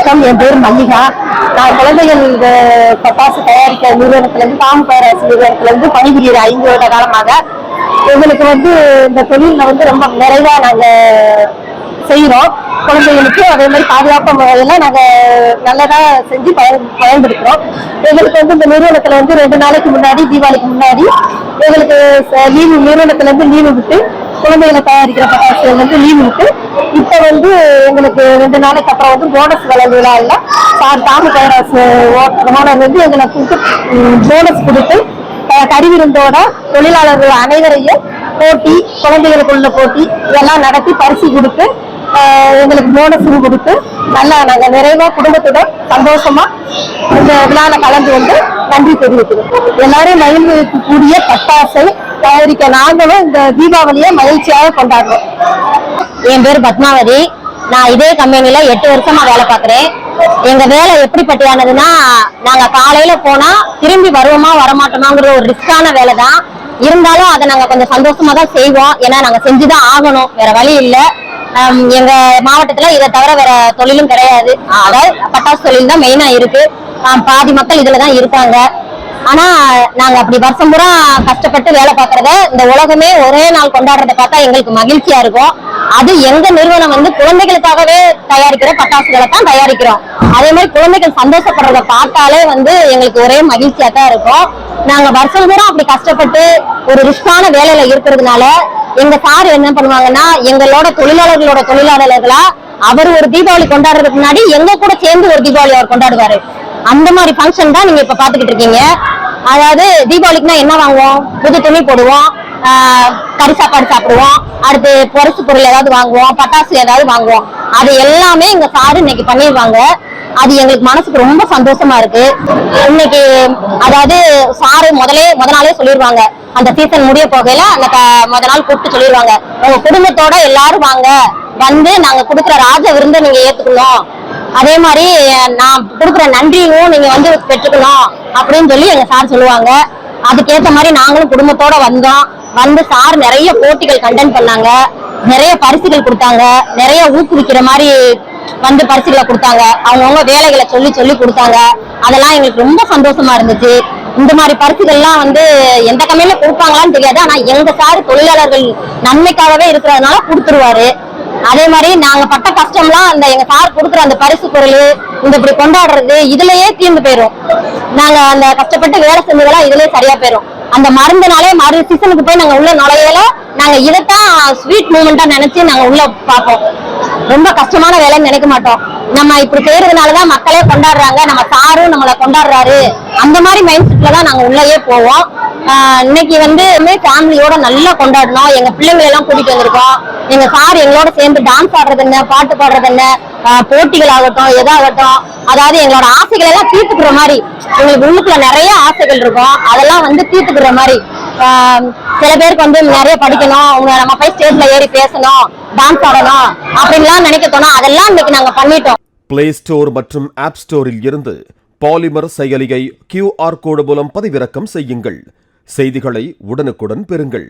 வணக்கம், என் பேர் மல்லிகா. நான் குழந்தைகள் பட்டாசு தயாரிக்க நிறுவனத்திலிருந்து தாம் பேரரசு நிறுவனத்திலிருந்து பணிபுரிகிற 5 வருட காலமாக எங்களுக்கு இந்த தொழில ரொம்ப நிறைவா நாங்க செய்யறோம். குழந்தைகளுக்கு அதே மாதிரி பாதுகாப்பு முறையில நாங்க நல்லதா செஞ்சு பயன்படுத்துறோம். எங்களுக்கு இந்த நிறுவனத்துல 2 நாளைக்கு முன்னாடி, தீபாவளிக்கு முன்னாடி எங்களுக்கு லீவு, நிறுவனத்துல இருந்து லீவு விட்டு குழந்தைகளை தயாரிக்கிற பட்டாசு லீவு விட்டு இப்ப எங்களுக்கு 2 நாளைக்கு அப்புறம் போனஸ் வழங்கு விழாவில் சார் தாமு பேரரசு ஓனர் எங்களுக்கு போனஸ் கொடுத்து கருவிருந்தோட தொழிலாளர்கள் அனைவரையும் போட்டி, குழந்தைகளுக்குள்ள போட்டி இதெல்லாம் நடத்தி பரிசு கொடுத்து எங்களுக்கு போனஸ் கொடுத்து நல்லா நாங்க நிறைவா குடும்பத்துடன் சந்தோஷமா இந்த விழால கலந்து நன்றி தெரிவிக்கிறோம். எல்லாரும் மகிழ்வுக்கு கூடிய பட்டாசை தயாரிக்க நாங்களும் இந்த தீபாவளியை மகிழ்ச்சியாக கொண்டாடுறோம். என் பேர் பத்மாவதி. நான் இதே கம்பெனில 8 வருஷமா வேலை பார்க்கிறேன். எங்க வேலை எப்படிப்பட்டியானதுன்னா, நாங்க காலையில போனா திரும்பி வருவோமா வரமாட்டோமாங்கிற ஒரு ரிஸ்கான வேலை தான். இருந்தாலும் அதை நாங்க கொஞ்சம் சந்தோஷமா தான் செய்வோம். ஏன்னா நாங்க செஞ்சுதான் ஆகணும், வேற வழி இல்லை. எங்க மாவட்டத்துல இதை தவிர வேற தொழிலும் கிடையாது. அதாவது பட்டாசு தொழில் தான் மெயினா இருக்கு. பாதி மக்கள் இதுலதான் இருக்காங்க. ஆனா நாங்க அப்படி வருஷம் பூரா கஷ்டப்பட்டு வேலை பார்க்கறத இந்த உலகமே ஒரே நாள் கொண்டாடுறத பார்த்தா எங்களுக்கு மகிழ்ச்சியா இருக்கும். அது எங்க நிறுவனம் குழந்தைகளுக்காகவே தயாரிக்கிற பட்டாசுகளை தான் தயாரிக்கிறோம். அதே மாதிரி குழந்தைகள் சந்தோஷப்படுறத பார்த்தாலே எங்களுக்கு ஒரே மகிழ்ச்சியா தான் இருக்கும். நாங்க வருஷம் பூரா அப்படி கஷ்டப்பட்டு ஒரு ரிஸ்கான வேலையில இருக்கிறதுனால எங்க சார் என்ன பண்ணுவாங்கன்னா, எங்களோட தொழிலாளர்களா அவர் ஒரு தீபாவளி கொண்டாடுறதுக்கு முன்னாடி எங்க கூட சேர்ந்து ஒரு தீபாவளி அவர் கொண்டாடுவாரு. அந்த மாதிரி ஃபங்க்ஷன் தான் நீங்க இப்ப பாத்துக்கிட்டு இருக்கீங்க. அதாவது தீபாவளிக்குனா என்ன வாங்குவோம்? புது துணி போடுவோம், கறி சாப்பாடு சாப்பிடுவோம், அடுத்து பரிசு பொருள் ஏதாவது வாங்குவோம், பட்டாசு ஏதாவது வாங்குவோம். அது எல்லாமே எங்க சாரு இன்னைக்கு பண்ணிடுவாங்க. அது எங்களுக்கு மனசுக்கு ரொம்ப சந்தோஷமா இருக்கு. இன்னைக்கு அதாவது சாரு முத நாளே சொல்லிடுவாங்க, அந்த சீசன் முடிய போகையில அந்த முத நாள் கூப்பிட்டு சொல்லிடுவாங்க, உங்க குடும்பத்தோட எல்லாரும் வாங்க, நாங்க கொடுக்குற ராஜ விருந்தை நீங்க ஏத்துக்கணும், அதே மாதிரி நான் கொடுக்குற நன்றியும் நீங்க பெற்றுக்கணும் அப்படின்னு சொல்லி எங்க சார் சொல்லுவாங்க. அதுக்கேற்ற மாதிரி நாங்களும் குடும்பத்தோட வந்து சார் நிறைய போட்டிகள் கண்டென்ட் பண்ணாங்க, நிறைய பரிசுகள் கொடுத்தாங்க, நிறைய ஊக்குவிக்கிற மாதிரி பரிசுகளை கொடுத்தாங்க. அவங்கவுங்க வேலைகளை சொல்லி கொடுத்தாங்க. அதெல்லாம் எங்களுக்கு ரொம்ப சந்தோஷமா இருந்துச்சு. இந்த மாதிரி பரிசுகள்லாம் எந்த கம்பெனில கொடுப்பாங்களான்னு தெரியாது. ஆனா எங்க சார் தொழிலாளர்கள் நன்மைக்காகவே இருக்கிறதுனால கொடுத்துருவாரு. அதே மாதிரி நாங்க பட்ட கஷ்டம்லாம் எங்க சார் கொடுக்குற அந்த பரிசு பொருள் இப்படி கொண்டாடுறது இதுலயே தீர்ந்து போயிரும். நாங்க அந்த கஷ்டப்பட்டு வேலை செஞ்சதெல்லாம் இதுலயே சரியா போயிரும். அந்த மருந்துனாலே மறு சீசனுக்கு போய் நாங்க உள்ள நுழையல நாங்க இதைத்தான் ஸ்வீட் மூமெண்டா நினைச்சு நாங்க உள்ள பார்ப்போம். ரொம்ப கஷ்டமான வேலைன்னு நினைக்க மாட்டோம். நம்ம இப்படி செய்யறதுனாலதான் மக்களே கொண்டாடுறாங்க, நம்ம சாரும் நம்மளை கொண்டாடுறாரு, அந்த மாதிரி மைண்ட் செட்ல தான் நாங்க உள்ளேயே போவோம். இன்னைக்கு ஃபேமிலியோட நல்லா கொண்டாடணும். எங்க பிள்ளைங்களை எல்லாம் கூட்டிட்டு வந்திருக்கோம். எங்க சார் எங்களோட சேர்ந்து டான்ஸ் ஆடுறது என்ன, பாட்டு பாடுறது என்ன, போட்டிகள் ஆகட்டும், எதாகட்டும், அதாவது எங்களோட ஆசைகள் எல்லாம் தீர்த்துக்கிற மாதிரி, எங்களுக்கு உள்ளுக்குள்ள நிறைய ஆசைகள் இருக்கும், அதெல்லாம் தீர்த்துக்கிற மாதிரி. சில பேருக்கு நிறைய படிக்கணும், நம்ம போய் ஸ்டேஜ்ல ஏறி பேசணும், டான்ஸ் ஆடணும் அப்படின்லாம் நினைக்க தோணும். அதெல்லாம் இன்னைக்கு நாங்க பண்ணிட்டோம். பிளே ஸ்டோர் மற்றும் ஆப் ஸ்டோரில் இருந்து பாலிமர் செயலியை QR கோடு மூலம் பதிவிறக்கம் செய்யுங்கள். செய்திகளை உடனுக்குடன் பெறுங்கள்.